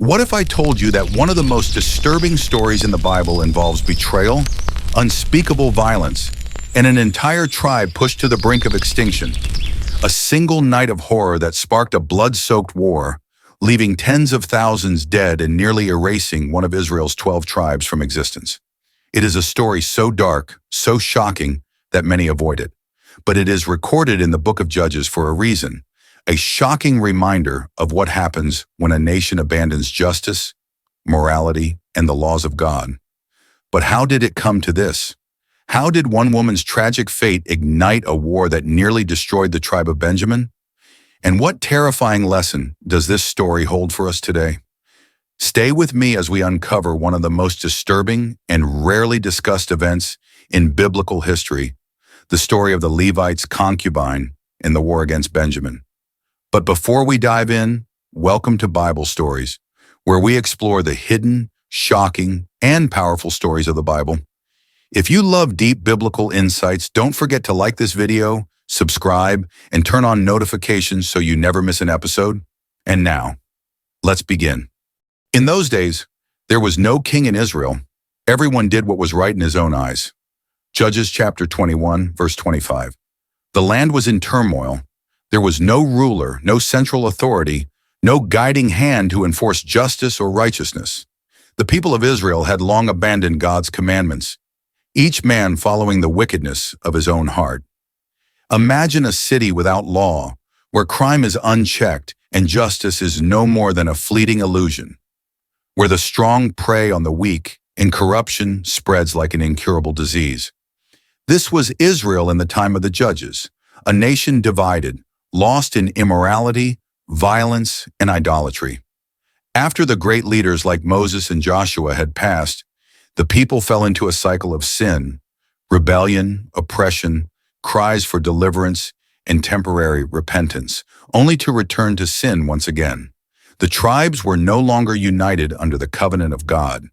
What if I told you that one of the most disturbing stories in the Bible involves betrayal, unspeakable violence, and an entire tribe pushed to the brink of extinction? A single night of horror that sparked a blood-soaked war, leaving tens of thousands dead and nearly erasing one of Israel's 12 tribes from existence. It is a story so dark, so shocking, that many avoid it. But it is recorded in the book of Judges for a reason. A shocking reminder of what happens when a nation abandons justice, morality, and the laws of God. But how did it come to this? How did one woman's tragic fate ignite a war that nearly destroyed the tribe of Benjamin? And what terrifying lesson does this story hold for us today? Stay with me as we uncover one of the most disturbing and rarely discussed events in biblical history, the story of the Levite's concubine in the war against Benjamin. But before we dive in, welcome to Bible Stories, where we explore the hidden, shocking, and powerful stories of the Bible. If you love deep biblical insights, don't forget to like this video, subscribe, and turn on notifications so you never miss an episode. And now, let's begin. In those days, there was no king in Israel. Everyone did what was right in his own eyes. Judges chapter 21, verse 25. The land was in turmoil. There was no ruler, no central authority, no guiding hand to enforce justice or righteousness. The people of Israel had long abandoned God's commandments, each man following the wickedness of his own heart. Imagine a city without law, where crime is unchecked and justice is no more than a fleeting illusion, where the strong prey on the weak and corruption spreads like an incurable disease. This was Israel in the time of the Judges, a nation divided, lost in immorality, violence, and idolatry. After the great leaders like Moses and Joshua had passed, the people fell into a cycle of sin, rebellion, oppression, cries for deliverance, and temporary repentance, only to return to sin once again. The tribes were no longer united under the covenant of God.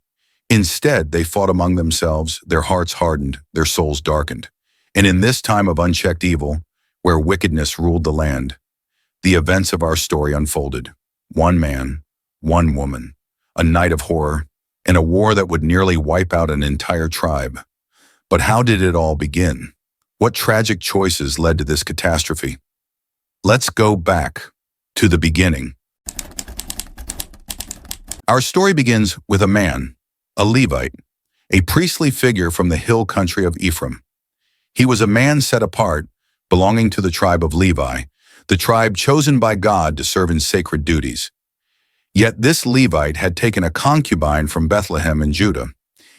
Instead, they fought among themselves, their hearts hardened, their souls darkened. And in this time of unchecked evil, where wickedness ruled the land, the events of our story unfolded. One man, one woman, a night of horror, and a war that would nearly wipe out an entire tribe. But how did it all begin? What tragic choices led to this catastrophe? Let's go back to the beginning. Our story begins with a man, a Levite, a priestly figure from the hill country of Ephraim. He was a man set apart, belonging to the tribe of Levi, the tribe chosen by God to serve in sacred duties. Yet this Levite had taken a concubine from Bethlehem in Judah.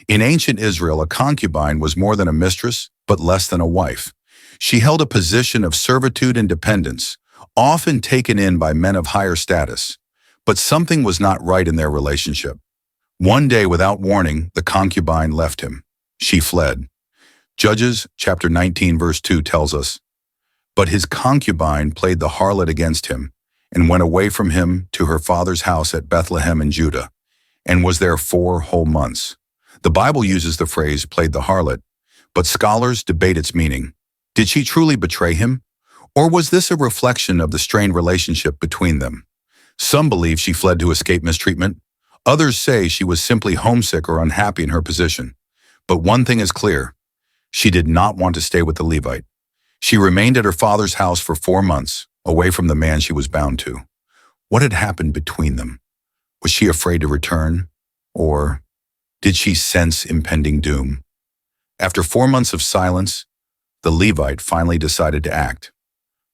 In ancient Israel, a concubine was more than a mistress, but less than a wife. She held a position of servitude and dependence, often taken in by men of higher status. But something was not right in their relationship. One day, without warning, the concubine left him. She fled. Judges chapter 19, verse 2 tells us, "But his concubine played the harlot against him, and went away from him to her father's house at Bethlehem in Judah, and was there 4 whole months." The Bible uses the phrase "played the harlot," but scholars debate its meaning. Did she truly betray him? Or was this a reflection of the strained relationship between them? Some believe she fled to escape mistreatment. Others say she was simply homesick or unhappy in her position. But one thing is clear. She did not want to stay with the Levite. She remained at her father's house for 4 months, away from the man she was bound to. What had happened between them? Was she afraid to return? Or did she sense impending doom? After 4 months of silence, the Levite finally decided to act.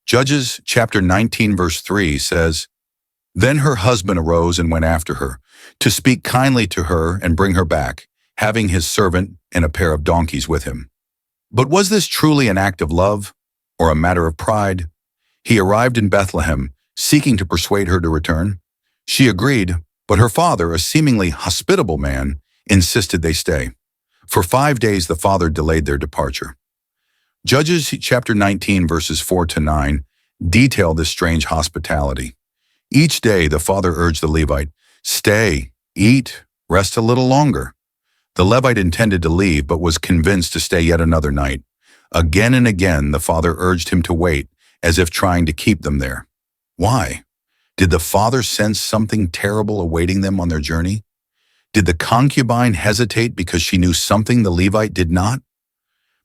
Judges chapter 19 verse 3 says, "Then her husband arose and went after her, to speak kindly to her and bring her back, having his servant and a pair of donkeys with him." But was this truly an act of love, or a matter of pride? He arrived in Bethlehem, seeking to persuade her to return. She agreed, but her father, a seemingly hospitable man, insisted they stay. For 5 days the father delayed their departure. Judges chapter 19 verses 4 to 9 detail this strange hospitality. Each day the father urged the Levite, "Stay, eat, rest a little longer." The Levite intended to leave, but was convinced to stay yet another night. Again and again, the father urged him to wait, as if trying to keep them there. Why? Did the father sense something terrible awaiting them on their journey? Did the concubine hesitate because she knew something the Levite did not?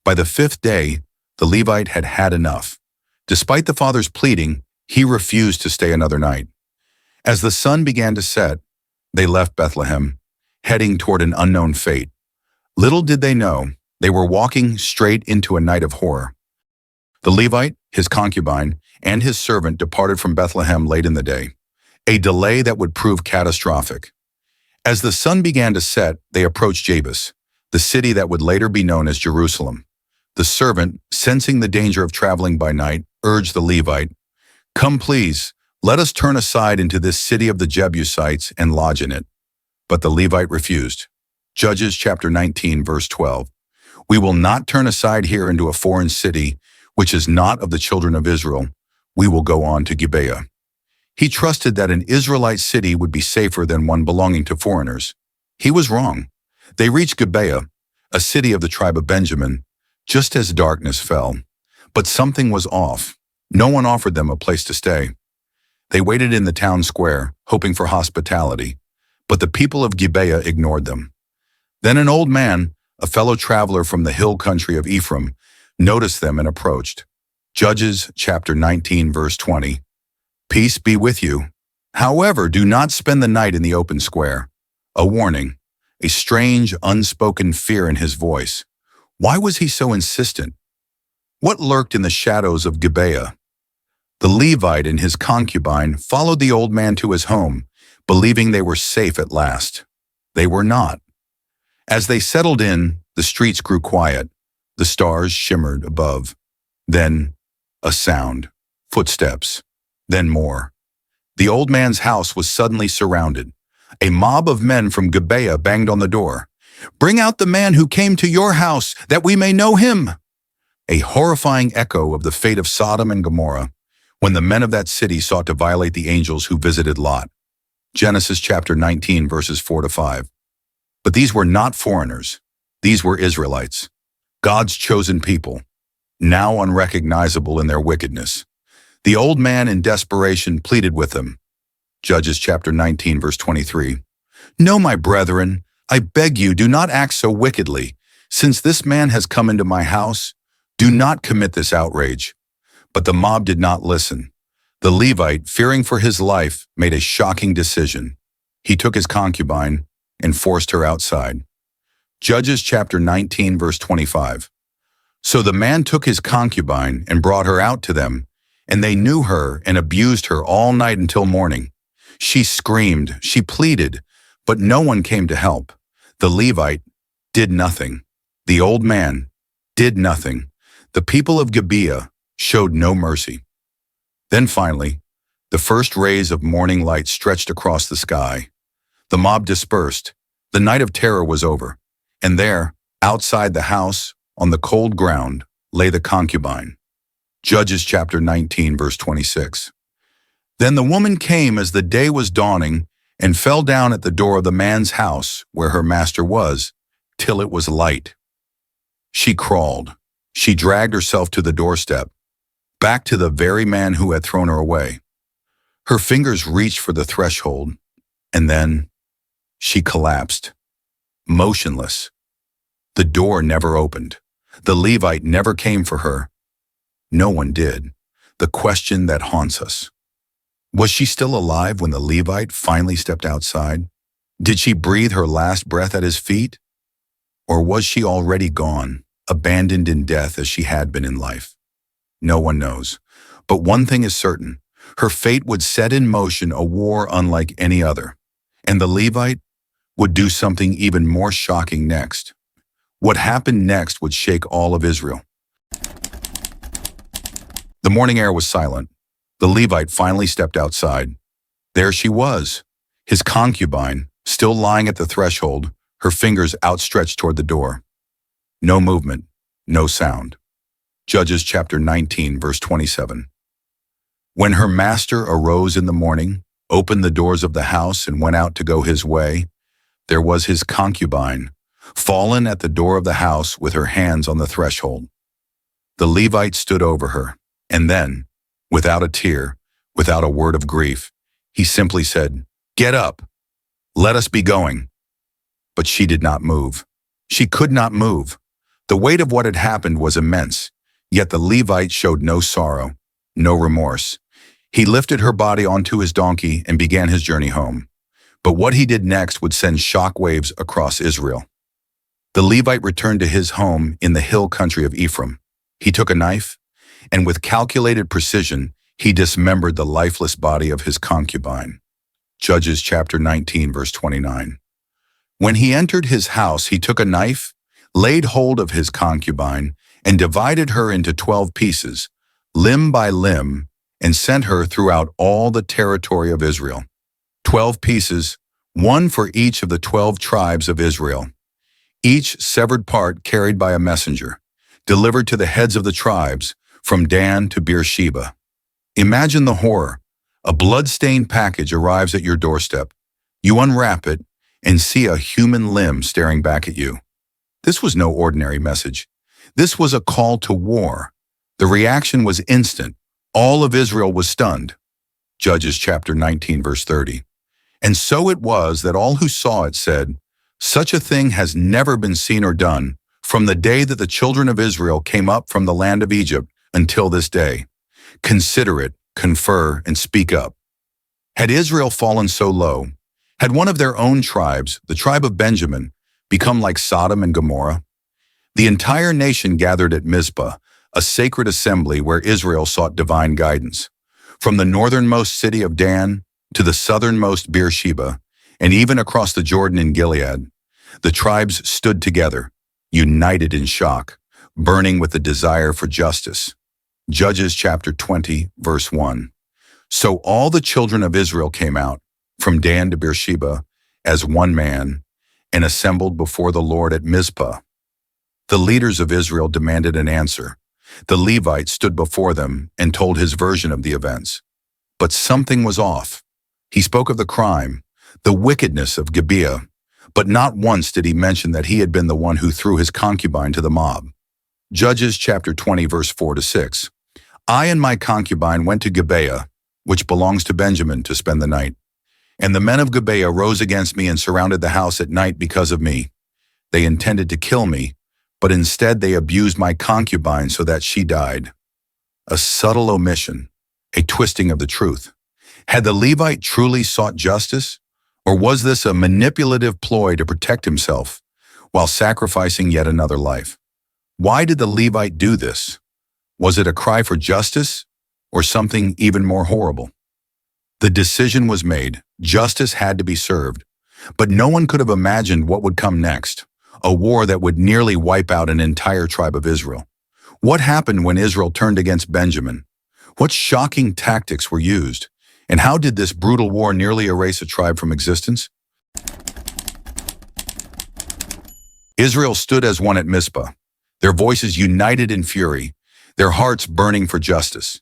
By the fifth day, the Levite had had enough. Despite the father's pleading, he refused to stay another night. As the sun began to set, they left Bethlehem, heading toward an unknown fate. Little did they know, they were walking straight into a night of horror. The Levite, his concubine, and his servant departed from Bethlehem late in the day, a delay that would prove catastrophic. As the sun began to set, they approached Jabus, the city that would later be known as Jerusalem. The servant, sensing the danger of traveling by night, urged the Levite, "Come please, let us turn aside into this city of the Jebusites and lodge in it." But the Levite refused. Judges chapter 19, verse 12. "We will not turn aside here into a foreign city, which is not of the children of Israel. We will go on to Gibeah." He trusted that an Israelite city would be safer than one belonging to foreigners. He was wrong. They reached Gibeah, a city of the tribe of Benjamin, just as darkness fell. But something was off. No one offered them a place to stay. They waited in the town square, hoping for hospitality, but the people of Gibeah ignored them. Then an old man, a fellow traveler from the hill country of Ephraim, noticed them and approached. Judges chapter 19, verse 20. "Peace be with you. However, do not spend the night in the open square." A warning, a strange, unspoken fear in his voice. Why was he so insistent? What lurked in the shadows of Gibeah? The Levite and his concubine followed the old man to his home, believing they were safe at last. They were not. As they settled in, the streets grew quiet. The stars shimmered above. Then, a sound. Footsteps. Then more. The old man's house was suddenly surrounded. A mob of men from Gibeah banged on the door. "Bring out the man who came to your house, that we may know him." A horrifying echo of the fate of Sodom and Gomorrah, when the men of that city sought to violate the angels who visited Lot. Genesis chapter 19, verses 4-5. But these were not foreigners. These were Israelites, God's chosen people, now unrecognizable in their wickedness. The old man in desperation pleaded with them. Judges chapter 19, verse 23. "No, my brethren, I beg you, do not act so wickedly. Since this man has come into my house, do not commit this outrage." But the mob did not listen. The Levite, fearing for his life, made a shocking decision. He took his concubine and forced her outside. Judges chapter 19, verse 25. "So the man took his concubine and brought her out to them, and they knew her and abused her all night until morning. She screamed, she pleaded, but no one came to help. The Levite did nothing. The old man did nothing. The people of Gibeah showed no mercy." Then finally, the first rays of morning light stretched across the sky. The mob dispersed. The night of terror was over. And there, outside the house, on the cold ground, lay the concubine. Judges chapter 19, verse 26. "Then the woman came as the day was dawning and fell down at the door of the man's house where her master was, till it was light. She crawled. She dragged herself to the doorstep, back to the very man who had thrown her away. Her fingers reached for the threshold, and then she collapsed, motionless. The door never opened. The Levite never came for her. No one did. The question that haunts us. Was she still alive when the Levite finally stepped outside? Did she breathe her last breath at his feet? Or was she already gone, abandoned in death as she had been in life? No one knows. But one thing is certain. Her fate would set in motion a war unlike any other. And the Levite would do something even more shocking next. What happened next would shake all of Israel. The morning air was silent. The Levite finally stepped outside. There she was, his concubine, still lying at the threshold, her fingers outstretched toward the door. No movement, no sound. Judges chapter 19, verse 27. When her master arose in the morning, opened the doors of the house and went out to go his way, there was his concubine, fallen at the door of the house with her hands on the threshold. The Levite stood over her, and then, without a tear, without a word of grief, He simply said, "Get up, let us be going." But she did not move. She could not move. The weight of what had happened was immense, yet the Levite showed no sorrow, no remorse. He lifted her body onto his donkey and began his journey home. But what he did next would send shockwaves across Israel. The Levite returned to his home in the hill country of Ephraim. He took a knife, and with calculated precision, he dismembered the lifeless body of his concubine. Judges chapter 19, verse 29. When he entered his house, he took a knife, laid hold of his concubine, and divided her into 12 pieces, limb by limb, and sent her throughout all the territory of Israel. 12 pieces, one for each of the 12 tribes of Israel. Each severed part carried by a messenger, delivered to the heads of the tribes, from Dan to Beersheba. Imagine the horror. A blood-stained package arrives at your doorstep. You unwrap it and see a human limb staring back at you. This was no ordinary message. This was a call to war. The reaction was instant. All of Israel was stunned. Judges chapter 19, verse 30. And so it was that all who saw it said, "Such a thing has never been seen or done from the day that the children of Israel came up from the land of Egypt until this day. Consider it, confer, and speak up." Had Israel fallen so low? Had one of their own tribes, the tribe of Benjamin, become like Sodom and Gomorrah? The entire nation gathered at Mizpah, a sacred assembly where Israel sought divine guidance. From the northernmost city of Dan to the southernmost Beersheba, and even across the Jordan in Gilead, the tribes stood together, united in shock, burning with the desire for justice. Judges chapter 20, verse 1. So all the children of Israel came out, from Dan to Beersheba, as one man, and assembled before the Lord at Mizpah. The leaders of Israel demanded an answer. The Levite stood before them and told his version of the events. But something was off. He spoke of the crime, the wickedness of Gaba, but not once did he mention that he had been the one who threw his concubine to the mob. Judges chapter 20, verse 4 to 6. I and my concubine went to Gaba, which belongs to Benjamin, to spend the night. And the men of Gaba rose against me and surrounded the house at night because of me. They intended to kill me, but instead they abused my concubine so that she died. A subtle omission, a twisting of the truth. Had the Levite truly sought justice, or was this a manipulative ploy to protect himself while sacrificing yet another life? Why did the Levite do this? Was it a cry for justice, or something even more horrible? The decision was made. Justice had to be served. But no one could have imagined what would come next, a war that would nearly wipe out an entire tribe of Israel. What happened when Israel turned against Benjamin? What shocking tactics were used? And how did this brutal war nearly erase a tribe from existence? Israel stood as one at Mizpah, their voices united in fury, their hearts burning for justice.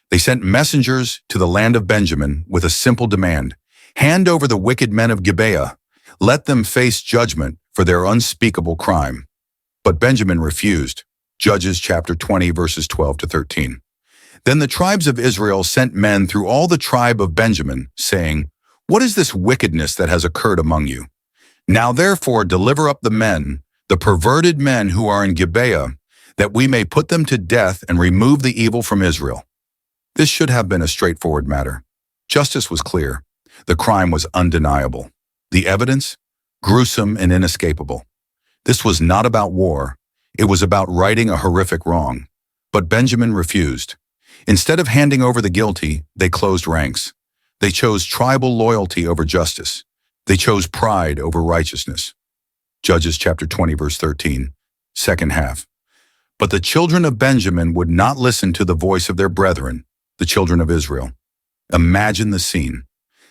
They sent messengers to the land of Benjamin with a simple demand: hand over the wicked men of Gaba. Let them face judgment for their unspeakable crime. But Benjamin refused. Judges chapter 20, verses 12 to 13. Then the tribes of Israel sent men through all the tribe of Benjamin, saying, "What is this wickedness that has occurred among you? Now therefore deliver up the men, the perverted men who are in Gaba, that we may put them to death and remove the evil from Israel." This should have been a straightforward matter. Justice was clear. The crime was undeniable. The evidence? Gruesome and inescapable. This was not about war. It was about righting a horrific wrong. But Benjamin refused. Instead of handing over the guilty, they closed ranks. They chose tribal loyalty over justice. They chose pride over righteousness. Judges chapter 20, verse 13, second half. But the children of Benjamin would not listen to the voice of their brethren, the children of Israel. Imagine the scene.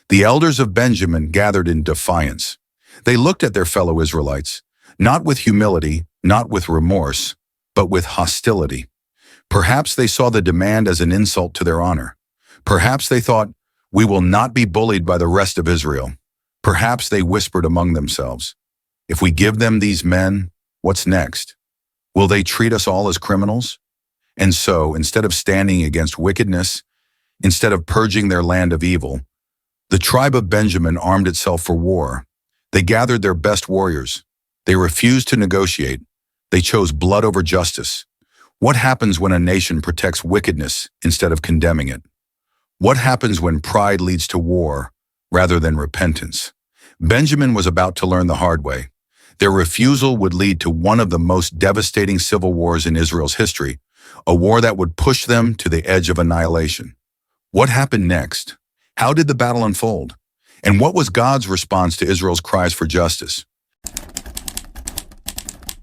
The elders of Benjamin gathered in defiance. They looked at their fellow Israelites, not with humility, not with remorse, but with hostility. Perhaps they saw the demand as an insult to their honor. Perhaps they thought, "We will not be bullied by the rest of Israel." Perhaps they whispered among themselves, "If we give them these men, what's next? Will they treat us all as criminals?" And so, instead of standing against wickedness, instead of purging their land of evil, The tribe of Benjamin armed itself for war. They gathered their best warriors. They refused to negotiate. They chose blood over justice. What happens when a nation protects wickedness instead of condemning it? What happens when pride leads to war rather than repentance? Benjamin was about to learn the hard way. Their refusal would lead to one of the most devastating civil wars in Israel's history, a war that would push them to the edge of annihilation. What happened next? How did the battle unfold? And what was God's response to Israel's cries for justice?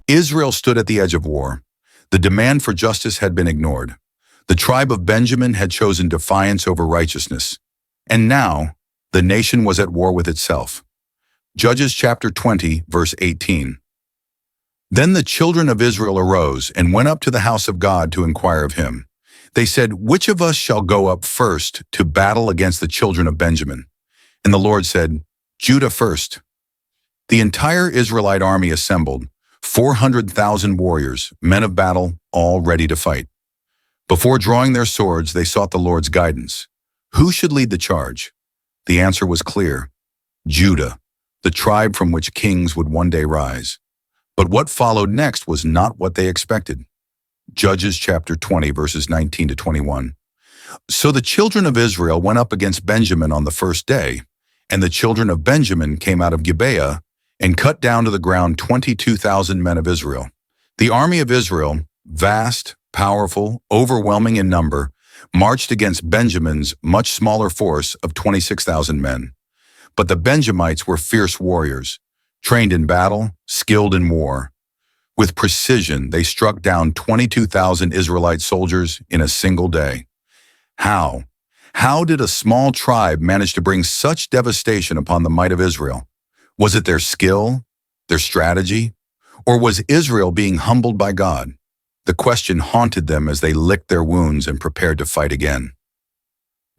Israel stood at the edge of war. The demand for justice had been ignored. The tribe of Benjamin had chosen defiance over righteousness. And now, the nation was at war with itself. Judges chapter 20, verse 18. Then the children of Israel arose and went up to the house of God to inquire of him. They said, "Which of us shall go up first to battle against the children of Benjamin?" And the Lord said, "Judah first." The entire Israelite army assembled, 400,000 warriors, men of battle, all ready to fight. Before drawing their swords, they sought the Lord's guidance. Who should lead the charge? The answer was clear: Judah, the tribe from which kings would one day rise. But what followed next was not what they expected. Judges chapter 20, verses 19 to 21. So the children of Israel went up against Benjamin on the first day, and the children of Benjamin came out of Gibeah and cut down to the ground 22,000 men of Israel. The army of Israel, vast, powerful, overwhelming in number, marched against Benjamin's much smaller force of 26,000 men. But the Benjamites were fierce warriors, trained in battle, skilled in war. With precision, they struck down 22,000 Israelite soldiers in a single day. How? How did a small tribe manage to bring such devastation upon the might of Israel? Was it their skill, their strategy, or was Israel being humbled by God? The question haunted them as they licked their wounds and prepared to fight again.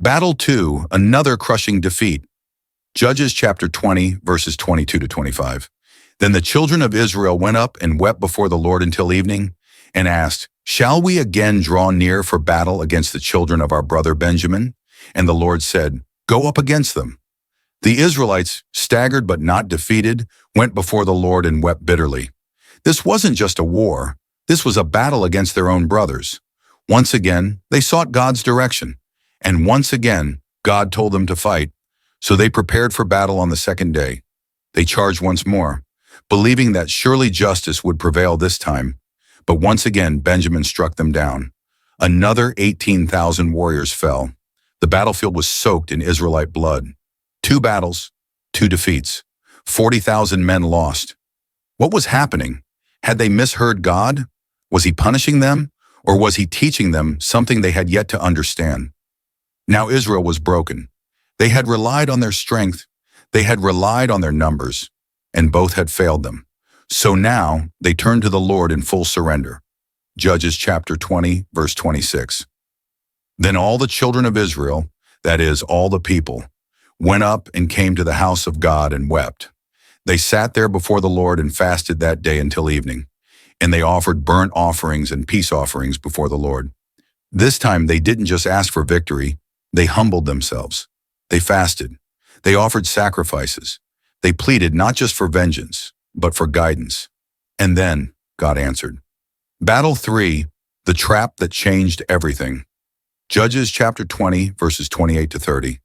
Battle 2, another crushing defeat. Judges chapter 20, verses 22 to 25. Then the children of Israel went up and wept before the Lord until evening, and asked, "Shall we again draw near for battle against the children of our brother Benjamin?" And the Lord said, "Go up against them." The Israelites, staggered but not defeated, went before the Lord and wept bitterly. This wasn't just a war. This was a battle against their own brothers. Once again, they sought God's direction, and once again, God told them to fight. So they prepared for battle on the second day. They charged once more, believing that surely justice would prevail this time. But once again, Benjamin struck them down. Another 18,000 warriors fell. The battlefield was soaked in Israelite blood. 2 battles, 2 defeats, 40,000 men lost. What was happening? Had they misheard God? Was he punishing them? Or was he teaching them something they had yet to understand? Now Israel was broken. They had relied on their strength. They had relied on their numbers, and both had failed them. So now they turned to the Lord in full surrender. Judges chapter 20, verse 26. Then all the children of Israel, that is, all the people, went up and came to the house of God and wept. They sat there before the Lord and fasted that day until evening, and they offered burnt offerings and peace offerings before the Lord. This time they didn't just ask for victory, they humbled themselves. They fasted. They offered sacrifices. They pleaded not just for vengeance, but for guidance. And then God answered. Battle 3, the trap that changed everything. Judges chapter 20, verses 28 to 30.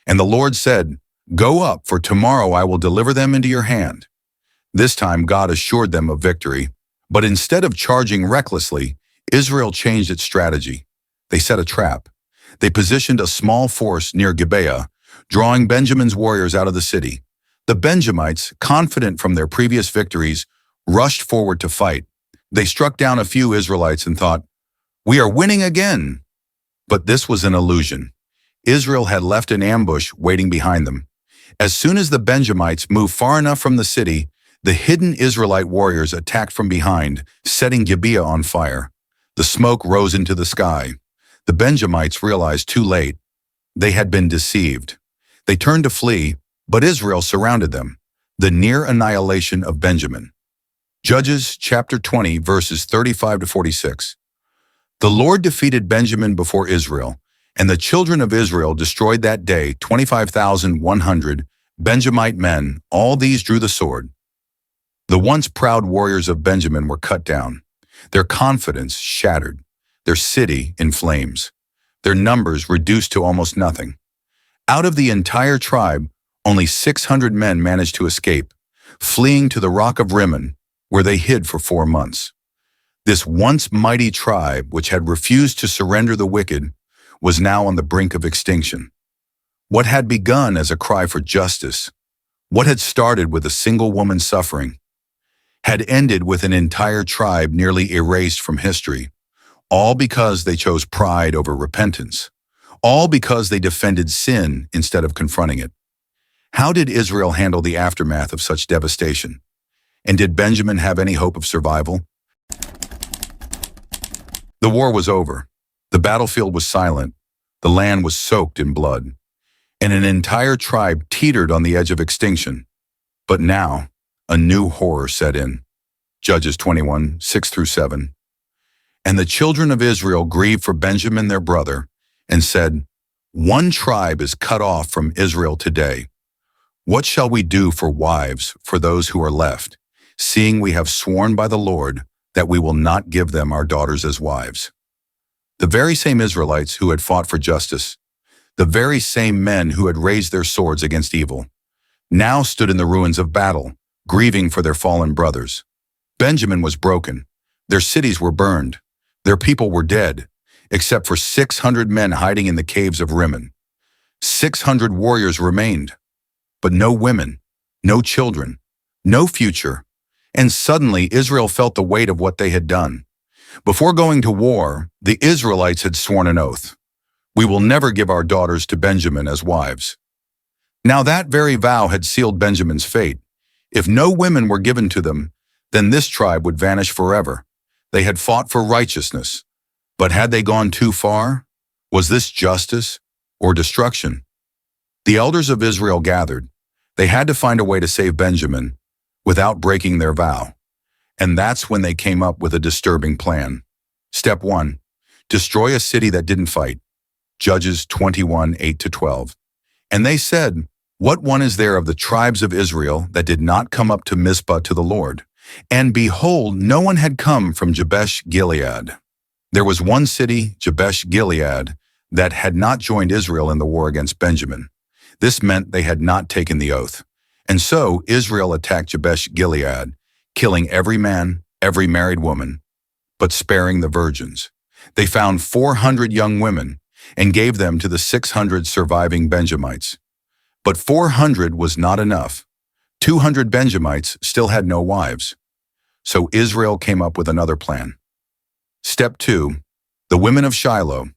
And the Lord said, "Go up, for tomorrow I will deliver them into your hand." This time God assured them of victory, but instead of charging recklessly, Israel changed its strategy. They set a trap. They positioned a small force near Gibeah, drawing Benjamin's warriors out of the city. The Benjamites, confident from their previous victories, rushed forward to fight. They struck down a few Israelites and thought, "We are winning again." But this was an illusion. Israel had left an ambush waiting behind them. As soon as the Benjamites moved far enough from the city, the hidden Israelite warriors attacked from behind, setting Gibeah on fire. The smoke rose into the sky. The Benjamites realized too late. They had been deceived. They turned to flee, but Israel surrounded them. The near annihilation of Benjamin. Judges chapter 20, verses 35 to 46. The Lord defeated Benjamin before Israel, And the children of Israel destroyed that day 25,100 Benjamite men. All these drew the sword. The once proud warriors of Benjamin were cut down, their confidence shattered, their city in flames, their numbers reduced to almost nothing. Out of the entire tribe, only 600 men managed to escape, fleeing to the rock of Rimmon, where they hid for 4 months. This once mighty tribe, which had refused to surrender the wicked, was now on the brink of extinction. What had begun as a cry for justice, what had started with a single woman suffering, had ended with an entire tribe nearly erased from history, all because they chose pride over repentance, all because they defended sin instead of confronting it. How did Israel handle the aftermath of such devastation? And did Benjamin have any hope of survival? The war was over. The battlefield was silent. The land was soaked in blood. And an entire tribe teetered on the edge of extinction. But now, a new horror set in. Judges 21, 6-7. And the children of Israel grieved for Benjamin their brother, and said, "One tribe is cut off from Israel today. What shall we do for wives for those who are left, seeing we have sworn by the Lord that we will not give them our daughters as wives?" The very same Israelites who had fought for justice, the very same men who had raised their swords against evil, now stood in the ruins of battle, grieving for their fallen brothers. Benjamin was broken. Their cities were burned. Their people were dead, except for 600 men hiding in the caves of Rimmon. 600 warriors remained, but no women, no children, no future. And suddenly Israel felt the weight of what they had done. Before going to war, the Israelites had sworn an oath. "We will never give our daughters to Benjamin as wives." Now that very vow had sealed Benjamin's fate. If no women were given to them, then this tribe would vanish forever. They had fought for righteousness, but had they gone too far? Was this justice or destruction? The elders of Israel gathered. They had to find a way to save Benjamin without breaking their vow. And that's when they came up with a disturbing plan. Step 1. Destroy a city that didn't fight. Judges 21, 8-12. And they said, "What one is there of the tribes of Israel that did not come up to Mizpah to the Lord? And behold, no one had come from Jabesh Gilead." There was one city, Jabesh Gilead, that had not joined Israel in the war against Benjamin. This meant they had not taken the oath. And so Israel attacked Jabesh Gilead, killing every man, every married woman, but sparing the virgins. They found 400 young women and gave them to the 600 surviving Benjamites. But 400 was not enough. 200 Benjamites still had no wives. So Israel came up with another plan. Step 2. The women of Shiloh.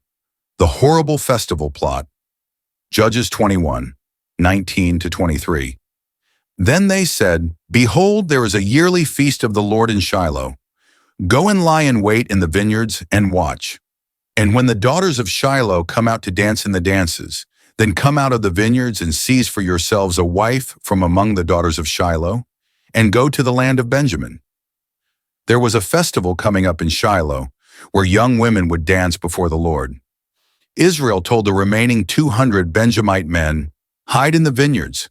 The horrible festival plot. Judges 21, 19-23. Then they said, "Behold, there is a yearly feast of the Lord in Shiloh. Go and lie in wait in the vineyards and watch. And when the daughters of Shiloh come out to dance in the dances, then come out of the vineyards and seize for yourselves a wife from among the daughters of Shiloh, and go to the land of Benjamin." There was a festival coming up in Shiloh, where young women would dance before the Lord. Israel told the remaining 200 Benjamite men, "Hide in the vineyards.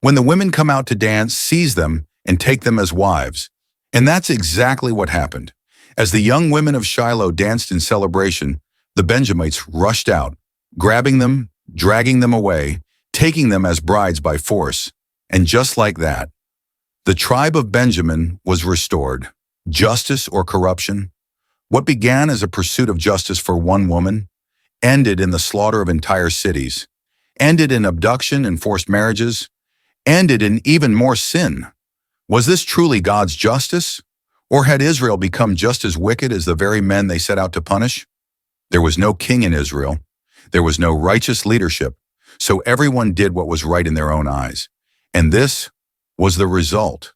When the women come out to dance, seize them and take them as wives." And that's exactly what happened. As the young women of Shiloh danced in celebration, the Benjamites rushed out, grabbing them, dragging them away, taking them as brides by force. And just like that, the tribe of Benjamin was restored. Justice or corruption? What began as a pursuit of justice for one woman ended in the slaughter of entire cities, ended in abduction and forced marriages, ended in even more sin. Was this truly God's justice? Or had Israel become just as wicked as the very men they set out to punish? There was no king in Israel. There was no righteous leadership, so everyone did what was right in their own eyes. And this was the result.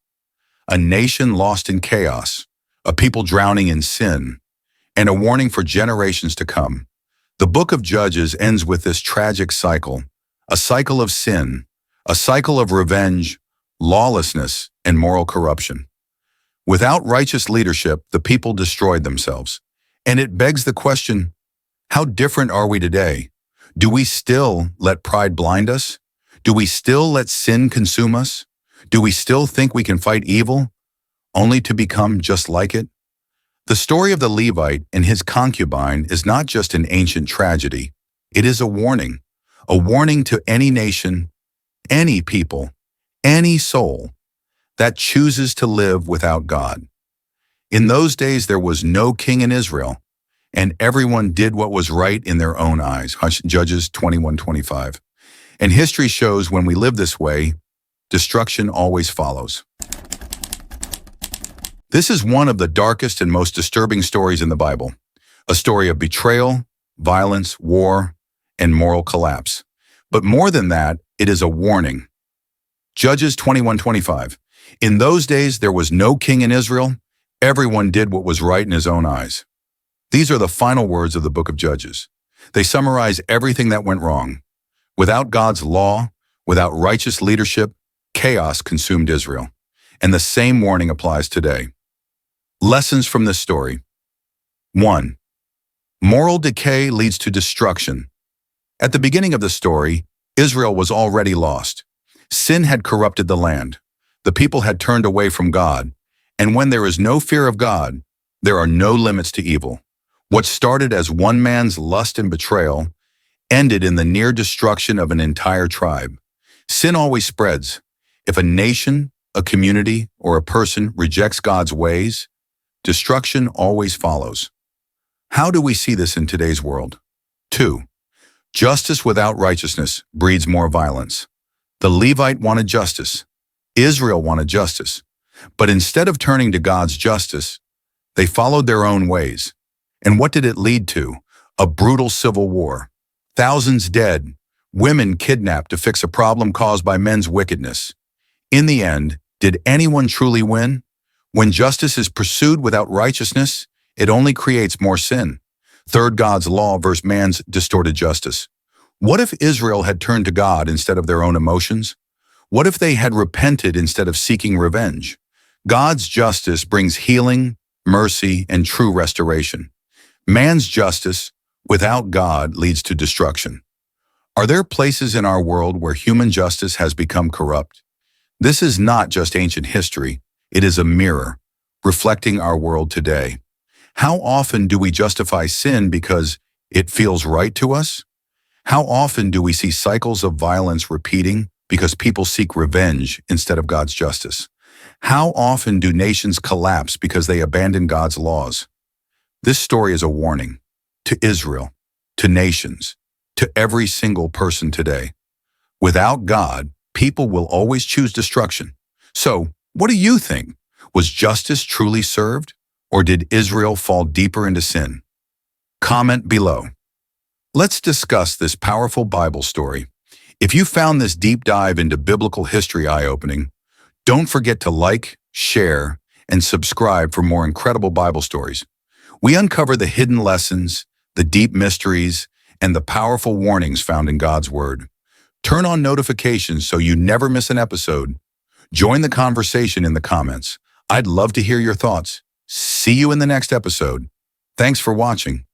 A nation lost in chaos, a people drowning in sin, and a warning for generations to come. The book of Judges ends with this tragic cycle, a cycle of sin, a cycle of revenge, lawlessness, and moral corruption. Without righteous leadership, the people destroyed themselves. And it begs the question, how different are we today? Do we still let pride blind us? Do we still let sin consume us? Do we still think we can fight evil, only to become just like it? The story of the Levite and his concubine is not just an ancient tragedy. It is a warning to any nation, any people, any soul that chooses to live without God. In those days, there was no king in Israel, and everyone did what was right in their own eyes. Judges 21:25. And history shows when we live this way, destruction always follows. This is one of the darkest and most disturbing stories in the Bible, a story of betrayal, violence, war, and moral collapse. But more than that, it is a warning. Judges 21:25. In those days, there was no king in Israel. Everyone did what was right in his own eyes. These are the final words of the book of Judges. They summarize everything that went wrong. Without God's law, without righteous leadership, chaos consumed Israel. And the same warning applies today. Lessons from this story. 1. Moral decay leads to destruction. At the beginning of the story, Israel was already lost. Sin had corrupted the land. The people had turned away from God. And when there is no fear of God, there are no limits to evil. What started as one man's lust and betrayal ended in the near destruction of an entire tribe. Sin always spreads. If a nation, a community, or a person rejects God's ways, destruction always follows. How do we see this in today's world? 2. Justice without righteousness breeds more violence. The Levite wanted justice. Israel wanted justice. But instead of turning to God's justice, they followed their own ways. And what did it lead to? A brutal civil war. Thousands dead, women kidnapped to fix a problem caused by men's wickedness. In the end, did anyone truly win? When justice is pursued without righteousness, it only creates more sin. Third, God's law versus man's distorted justice. What if Israel had turned to God instead of their own emotions? What if they had repented instead of seeking revenge? God's justice brings healing, mercy, and true restoration. Man's justice, without God, leads to destruction. Are there places in our world where human justice has become corrupt? This is not just ancient history. It is a mirror, reflecting our world today. How often do we justify sin because it feels right to us? How often do we see cycles of violence repeating because people seek revenge instead of God's justice? How often do nations collapse because they abandon God's laws? This story is a warning to Israel, to nations, to every single person today. Without God, people will always choose destruction. So, what do you think? Was justice truly served, or did Israel fall deeper into sin? Comment below. Let's discuss this powerful Bible story. If you found this deep dive into biblical history eye-opening, don't forget to like, share, and subscribe for more incredible Bible stories. We uncover the hidden lessons, the deep mysteries, and the powerful warnings found in God's Word. Turn on notifications so you never miss an episode. Join the conversation in the comments. I'd love to hear your thoughts. See you in the next episode. Thanks for watching.